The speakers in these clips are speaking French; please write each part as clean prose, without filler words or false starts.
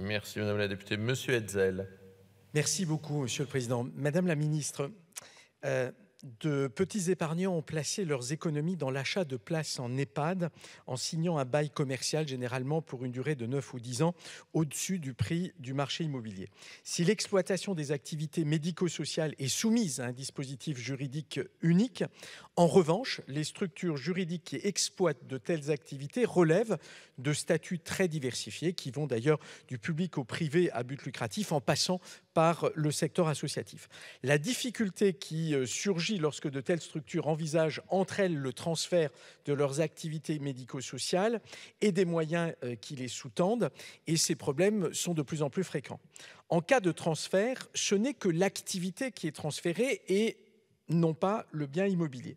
Merci Madame la députée. Monsieur Hetzel. Merci beaucoup, Monsieur le Président. Madame la Ministre, de petits épargnants ont placé leurs économies dans l'achat de places en EHPAD en signant un bail commercial généralement pour une durée de 9 ou 10 ans au-dessus du prix du marché immobilier. Si l'exploitation des activités médico-sociales est soumise à un dispositif juridique unique, en revanche, les structures juridiques qui exploitent de telles activités relèvent de statuts très diversifiés qui vont d'ailleurs du public au privé à but lucratif en passant par le secteur associatif. La difficulté qui surgit lorsque de telles structures envisagent entre elles le transfert de leurs activités médico-sociales et des moyens qui les sous-tendent, et ces problèmes sont de plus en plus fréquents. En cas de transfert, ce n'est que l'activité qui est transférée et non pas le bien immobilier.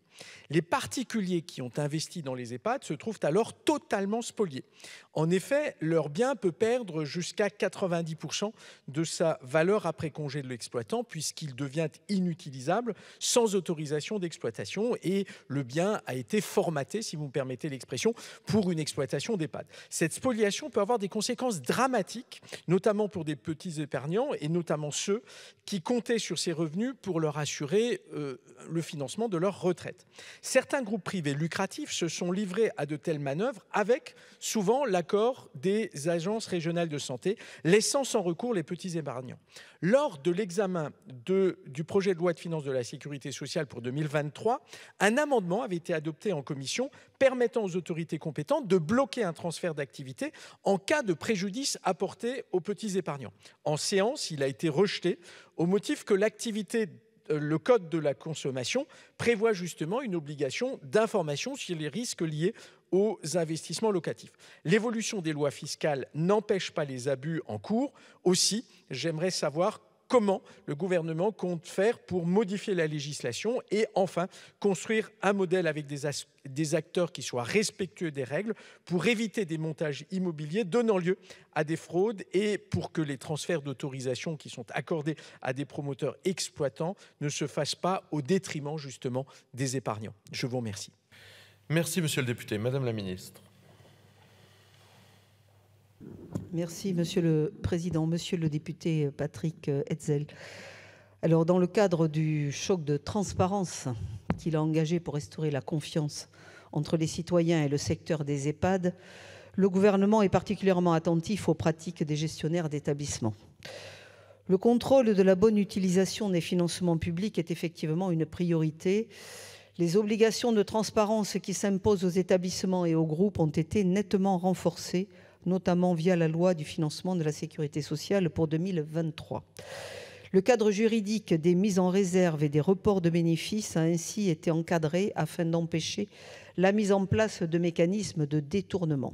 Les particuliers qui ont investi dans les EHPAD se trouvent alors totalement spoliés. En effet, leur bien peut perdre jusqu'à 90% de sa valeur après congé de l'exploitant puisqu'il devient inutilisable sans autorisation d'exploitation et le bien a été formaté, si vous me permettez l'expression, pour une exploitation d'EHPAD. Cette spoliation peut avoir des conséquences dramatiques, notamment pour des petits épargnants et notamment ceux qui comptaient sur ces revenus pour leur assurer le financement de leur retraite. Certains groupes privés lucratifs se sont livrés à de telles manœuvres avec souvent l'accord des agences régionales de santé, laissant sans recours les petits épargnants. Lors de l'examen du projet de loi de finances de la sécurité sociale pour 2023, un amendement avait été adopté en commission permettant aux autorités compétentes de bloquer un transfert d'activité en cas de préjudice apporté aux petits épargnants. En séance, il a été rejeté au motif que le Code de la consommation prévoit justement une obligation d'information sur les risques liés aux investissements locatifs. L'évolution des lois fiscales n'empêche pas les abus en cours. Aussi, j'aimerais savoir comment le gouvernement compte faire pour modifier la législation et enfin construire un modèle avec des acteurs qui soient respectueux des règles pour éviter des montages immobiliers donnant lieu à des fraudes et pour que les transferts d'autorisation qui sont accordés à des promoteurs exploitants ne se fassent pas au détriment justement des épargnants. Je vous remercie. Merci Monsieur le député. Madame la Ministre. Merci Monsieur le Président. Monsieur le député Patrick Hetzel. Alors dans le cadre du choc de transparence qu'il a engagé pour restaurer la confiance entre les citoyens et le secteur des EHPAD, le gouvernement est particulièrement attentif aux pratiques des gestionnaires d'établissements. Le contrôle de la bonne utilisation des financements publics est effectivement une priorité. Les obligations de transparence qui s'imposent aux établissements et aux groupes ont été nettement renforcées, notamment via la loi du financement de la sécurité sociale pour 2023. Le cadre juridique des mises en réserve et des reports de bénéfices a ainsi été encadré afin d'empêcher la mise en place de mécanismes de détournement.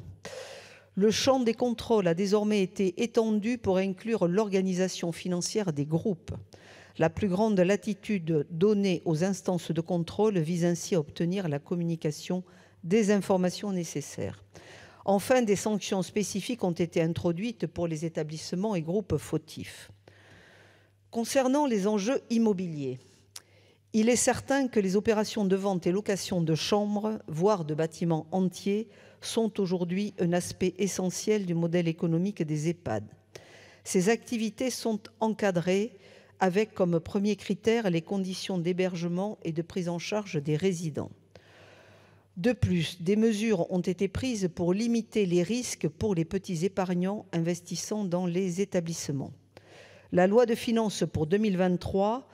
Le champ des contrôles a désormais été étendu pour inclure l'organisation financière des groupes. La plus grande latitude donnée aux instances de contrôle vise ainsi à obtenir la communication des informations nécessaires. Enfin, des sanctions spécifiques ont été introduites pour les établissements et groupes fautifs. Concernant les enjeux immobiliers, il est certain que les opérations de vente et location de chambres, voire de bâtiments entiers, sont aujourd'hui un aspect essentiel du modèle économique des EHPAD. Ces activités sont encadrées avec comme premier critère les conditions d'hébergement et de prise en charge des résidents. De plus, des mesures ont été prises pour limiter les risques pour les petits épargnants investissant dans les établissements. La loi de finances pour 2023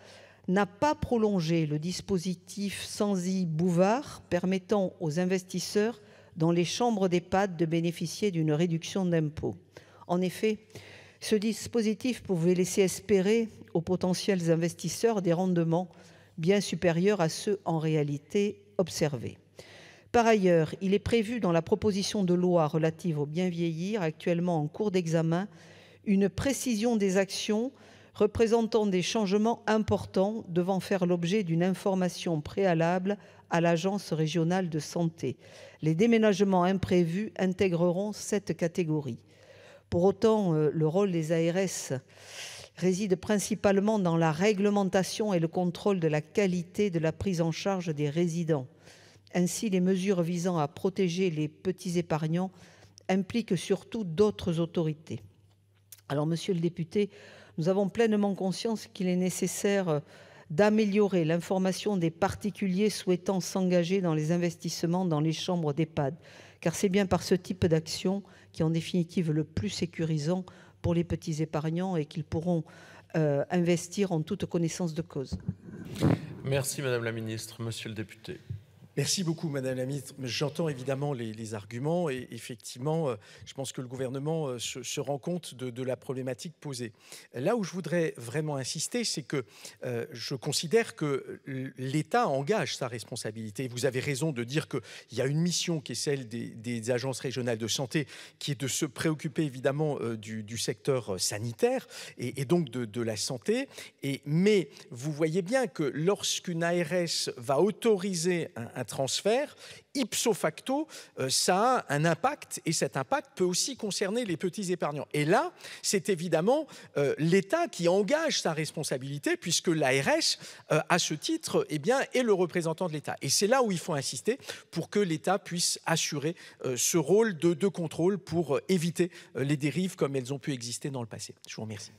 n'a pas prolongé le dispositif Censi-Bouvard permettant aux investisseurs dans les chambres d'EHPAD de bénéficier d'une réduction d'impôt. En effet, ce dispositif pouvait laisser espérer aux potentiels investisseurs des rendements bien supérieurs à ceux en réalité observés. Par ailleurs, il est prévu dans la proposition de loi relative au bien vieillir, actuellement en cours d'examen, une précision des actions représentant des changements importants devant faire l'objet d'une information préalable à l'Agence régionale de santé. Les déménagements imprévus intégreront cette catégorie. Pour autant, le rôle des ARS réside principalement dans la réglementation et le contrôle de la qualité de la prise en charge des résidents. Ainsi, les mesures visant à protéger les petits épargnants impliquent surtout d'autres autorités. Alors, monsieur le député, nous avons pleinement conscience qu'il est nécessaire d'améliorer l'information des particuliers souhaitant s'engager dans les investissements dans les chambres d'EHPAD, car c'est bien par ce type d'action qui est en définitive le plus sécurisant pour les petits épargnants et qu'ils pourront investir en toute connaissance de cause. Merci Madame la Ministre. Monsieur le député. Merci beaucoup, Madame la Ministre. J'entends évidemment les arguments et effectivement, je pense que le gouvernement se rend compte de la problématique posée. Là où je voudrais vraiment insister, c'est que je considère que l'État engage sa responsabilité. Vous avez raison de dire qu'il y a une mission qui est celle des agences régionales de santé, qui est de se préoccuper évidemment du secteur sanitaire et donc de la santé. Mais vous voyez bien que lorsqu'une ARS va autoriser un transfert, ipso facto, ça a un impact et cet impact peut aussi concerner les petits épargnants. Et là, c'est évidemment l'État qui engage sa responsabilité puisque l'ARS, à ce titre, eh bien, est le représentant de l'État. Et c'est là où il faut insister pour que l'État puisse assurer ce rôle de contrôle pour éviter les dérives comme elles ont pu exister dans le passé. Je vous remercie.